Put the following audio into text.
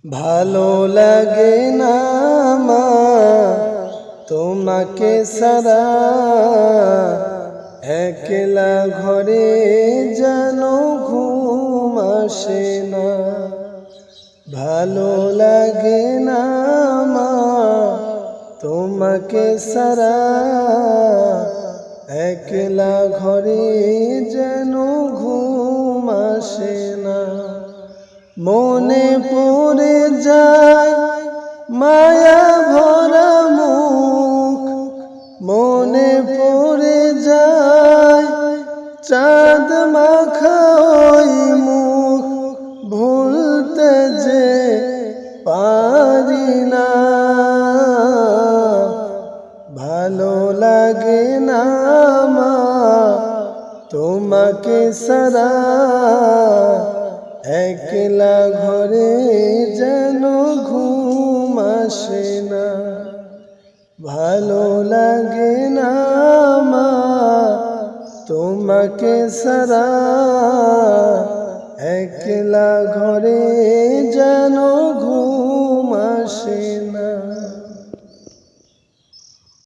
ভালো লাগে না মা তোমাকে সারা, একলা ঘরে যেন ঘুম আসে না। ভালো লাগে না মা তোমাকে সারা, একলা ঘরে যেন ঘুম আসে না। মনে পড়ে যায় মায়া ভরা মুখ, মনে পড়ে যায় চাঁদ মাখা ওই মুখ, ভুলতে যে পারি না। ভালো লাগে না মা তোমাকে সারা, একলা ঘরে যেন ঘুম আসে না। ভালো লাগে না মা তোমাকে সারা, একলা ঘরে যেন